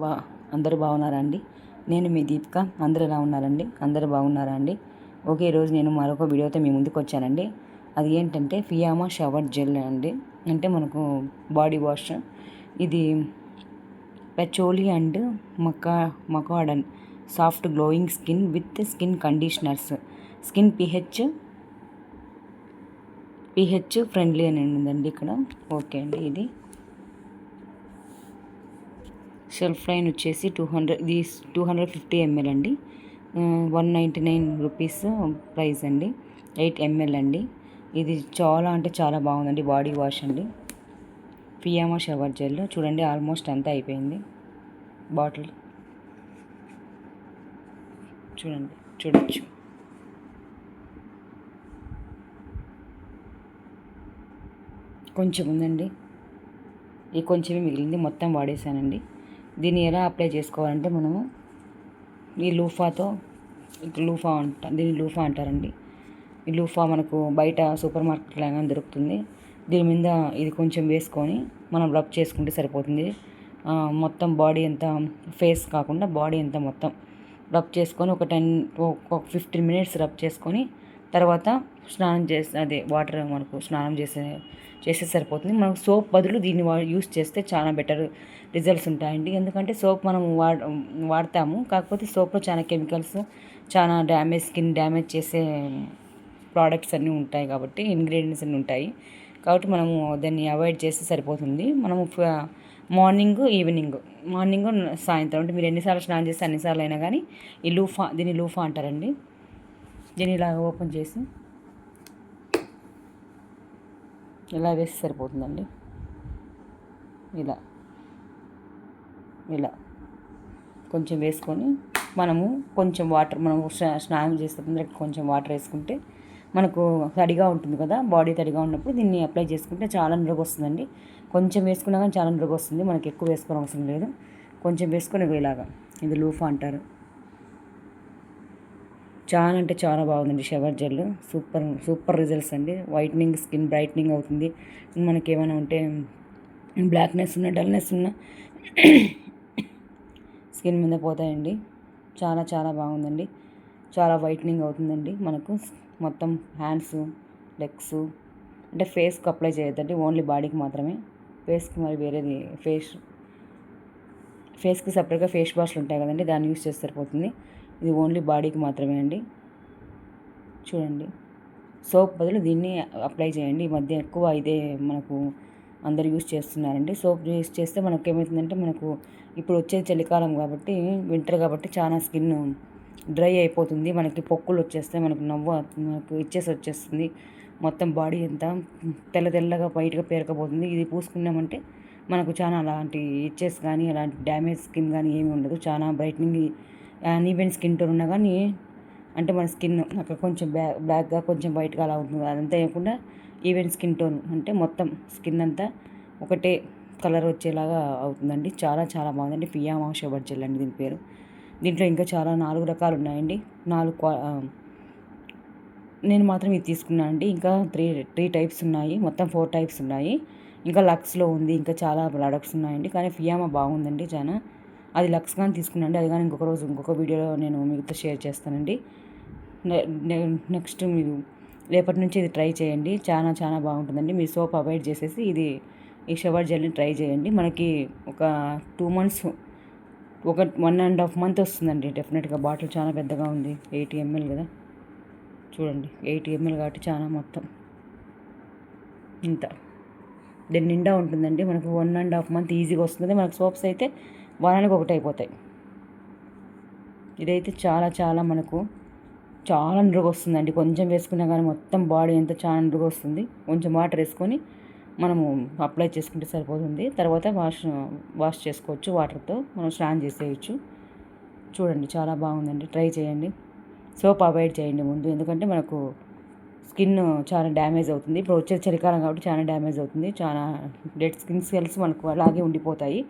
బా అందరూ బాగున్నారా అండి? నేను మీ దీపిక. అందరూ ఎలా ఉన్నారండి? అందరూ బాగున్నారా అండి? ఓకే, ఈరోజు నేను మరొక వీడియోతో మీ ముందుకు వచ్చానండి. అది ఏంటంటే ఫియామా షవర్ జెల్ అండి. అంటే మనకు బాడీ వాష్. ఇది పెచోలి అండ్ మకాడన్ soft glowing skin with skin conditioners, skin pH friendly అని ఉందండి ఇక్కడ. ఓకే అండి, ఇది షెల్ఫ్ లైన్ వచ్చేసి 200, ఇది 250 ml అండి. 199 రూపీస్ ప్రైస్ అండి. 8 ml అండి. ఇది చాలా అంటే చాలా బాగుందండి బాడీ వాష్ అండి. ఫియామా షవర్ జెల్ చూడండి, ఆల్మోస్ట్ అంతా అయిపోయింది. బాటిల్ చూడొచ్చు. కొంచెం ఉందండి, ఈ కొంచెమే మిగిలింది, మొత్తం వాడేసానండి. దీన్ని ఎలా అప్లై చేసుకోవాలంటే మనము ఈ లూఫాతో, దీన్ని లూఫా అంటారండి. ఈ లూఫా మనకు బయట సూపర్ మార్కెట్లో అయినా దొరుకుతుంది. దీని మీద ఇది కొంచెం వేసుకొని మనం రబ్ చేసుకుంటే సరిపోతుంది. మొత్తం బాడీ అంతా, ఫేస్ కాకుండా బాడీ అంతా మొత్తం రబ్ చేసుకొని ఒక 15 మినిట్స్ రబ్ చేసుకొని తర్వాత స్నానం చేసి, అదే వాటర్ మనకు స్నానం చేస్తే సరిపోతుంది. మనకు సోప్ బదులు దీన్ని యూస్ చేస్తే చాలా బెటర్ రిజల్ట్స్ ఉంటాయండి. ఎందుకంటే సోప్ మనం వాడతాము, కాకపోతే సోప్లో చాలా కెమికల్స్, చాలా స్కిన్ డ్యామేజ్ చేసే ప్రోడక్ట్స్ అన్నీ ఉంటాయి కాబట్టి, ఇంగ్రీడియంట్స్ అన్నీ ఉంటాయి కాబట్టి మనము దాన్ని అవాయిడ్ చేస్తే సరిపోతుంది. మనము మార్నింగ్, సాయంత్రం అంటే మీరు ఎన్నిసార్లు స్నానం చేస్తే అన్నిసార్లు అయినా కానీ దీన్ని లూఫా అంటారండి. దీన్ని ఇలా ఓపెన్ చేసి ఇలా వేస్తే సరిపోతుందండి. ఇలా కొంచెం వేసుకొని మనము కొంచెం వాటర్, మనము స్నానం చేస్తే కొంచెం వాటర్ వేసుకుంటే మనకు తడిగా ఉంటుంది కదా, బాడీ తడిగా ఉన్నప్పుడు దీన్ని అప్లై చేసుకుంటే చాలా నురుగు వస్తుందండి. కొంచెం వేసుకున్నా కానీ చాలా నురుగు వస్తుంది. మనకి ఎక్కువ వేసుకోవడం అవసరం లేదు, కొంచెం వేసుకొని ఇలాగా. ఇది లూఫా అంటారు. చాలా అంటే చాలా బాగుందండి షవర్ జెల్. సూపర్ రిజల్ట్స్ అండి. వైట్నింగ్, స్కిన్ బ్రైట్నింగ్ అవుతుంది. మనకి ఏమైనా ఉంటే బ్లాక్నెస్ ఉన్న, డల్నెస్ ఉన్న స్కిన్ మీద పోతాయండి. చాలా చాలా బాగుందండి. చాలా వైట్నింగ్ అవుతుందండి మనకు. మొత్తం హ్యాండ్స్, లెగ్స్, అంటే ఫేస్కి అప్లై చేయొద్దండి, ఓన్లీ బాడీకి మాత్రమే. ఫేస్కి మరి వేరేది, ఫేస్కి సపరేట్గా ఫేస్ వాష్లు ఉంటాయి కదండి, దాన్ని యూస్ చేస్తే సరిపోతుంది. ఇది ఓన్లీ బాడీకి మాత్రమే అండి. చూడండి, సోప్ బదులు దీన్ని అప్లై చేయండి. ఈ మధ్య ఎక్కువ ఇదే మనకు అందరు యూస్ చేస్తున్నారండి. సోప్ యూస్ చేస్తే మనకు ఏమవుతుందంటే, మనకు ఇప్పుడు వచ్చేది చలికాలం కాబట్టి, వింటర్ కాబట్టి చాలా స్కిన్ డ్రై అయిపోతుంది. మనకి పొక్కులు వచ్చేస్తాయి, మనకు ఇచ్చేసి వచ్చేస్తుంది. మొత్తం బాడీ అంతా తెల్లగా వైట్గా పేరకపోతుంది. ఇది పూసుకున్నామంటే మనకు చాలా అలాంటి ఇచ్చేస్ కానీ, అలాంటి డ్యామేజ్ స్కిన్ కానీ ఏమీ ఉండదు. చాలా బ్రైట్నింగ్, ఈవెన్ స్కిన్ టోన్ ఉన్నా కానీ, అంటే మన స్కిన్ అక్కడ కొంచెం బ్లాక్గా, కొంచెం వైట్గా అలా ఉంటుంది. అదంతా లేకుండా ఈవెన్ స్కిన్ టోన్, అంటే మొత్తం స్కిన్ అంతా ఒకటే కలర్ వచ్చేలాగా అవుతుందండి. చాలా చాలా బాగుందండి. ఫియామా షవర్ జెల్ అండి దీని పేరు. దీంట్లో ఇంకా చాలా 4 రకాలు ఉన్నాయండి. నేను మాత్రం ఇది తీసుకున్నాను అండి. ఇంకా త్రీ టైప్స్ ఉన్నాయి, మొత్తం 4 టైప్స్ ఉన్నాయి. ఇంకా లక్స్లో ఉంది, ఇంకా చాలా ప్రొడక్ట్స్ ఉన్నాయండి. కానీ ఫియామా బాగుందండి చాలా. అది లక్స్ కానీ తీసుకున్నాండి. అది కానీ ఇంకొక వీడియోలో నేను మీతో షేర్ చేస్తానండి. నెక్స్ట్ మీరు రేపటి నుంచి ఇది ట్రై చేయండి. చాలా చాలా బాగుంటుందండి. మీ సోప్ అవాయిడ్ చేసేసి ఈ షవర్ జెల్ని ట్రై చేయండి. మనకి ఒక 2 months, 1.5 month వస్తుందండి డెఫినెట్గా. బాటిల్ చాలా పెద్దగా ఉంది, 80 ml కదా, చూడండి 80 ml కాబట్టి చాలా మొత్తం ఇంత దీని నిండా ఉంటుందండి. మనకు 1.5 month ఈజీగా వస్తుంది. మనకు సోప్స్ అయితే వారానికి ఒకటి అయిపోతాయి. ఇదైతే చాలా చాలా మనకు చాలా నురుగు వస్తుందండి. కొంచెం వేసుకున్నా కానీ మొత్తం బాడీ అంతా చాలా నురుగు వస్తుంది. కొంచెం వాటర్ వేసుకొని మనము అప్లై చేసుకుంటే సరిపోతుంది. తర్వాత వాష్ చేసుకోవచ్చు, వాటర్తో మనం స్నానం చేసేయచ్చు. చూడండి, చాలా బాగుందండి. ట్రై చేయండి. సోప్ అవాయిడ్ చేయండి ముందు, ఎందుకంటే మనకు స్కిన్ చాలా డ్యామేజ్ అవుతుంది. ఇప్పుడు వచ్చే చలికాలం కాబట్టి చాలా డ్యామేజ్ అవుతుంది. చాలా డెడ్ స్కిన్ సెల్స్ మనకు అలాగే ఉండిపోతాయి.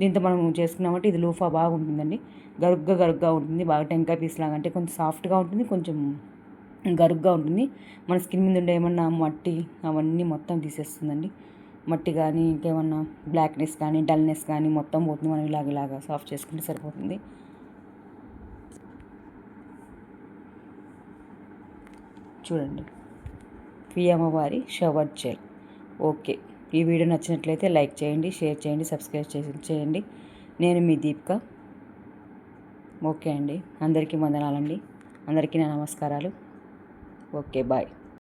దీంతో మనం చేసుకున్నామంటే ఇది లూఫా బాగుంటుందండి. గరుగ్గా ఉంటుంది, బాగా టెంకాయ పీస్ లాగా, అంటే కొంచెం సాఫ్ట్గా ఉంటుంది, కొంచెం గరుగ్గా ఉంటుంది. మన స్కిన్ మీద ఉండే ఏమన్నా మట్టి అవన్నీ మొత్తం తీసేస్తుందండి. మట్టి కానీ ఇంకేమన్నా బ్లాక్నెస్ కానీ డల్నెస్ కానీ మొత్తం పోతుంది. మనం ఇలాగా సాఫ్ట్ చేసుకుంటే సరిపోతుంది. చూడండి, ఫియామవారి షవర్ జెల్. ఓకే, ఈ వీడియో నచ్చినట్లయితే లైక్ చేయండి, షేర్ చేయండి, సబ్స్క్రైబ్ చేయండి. నేను మీ దీపిక. ఓకే అండి, అందరికీ వందనాలండి, అందరికీ నా నమస్కారాలు. Okay, bye.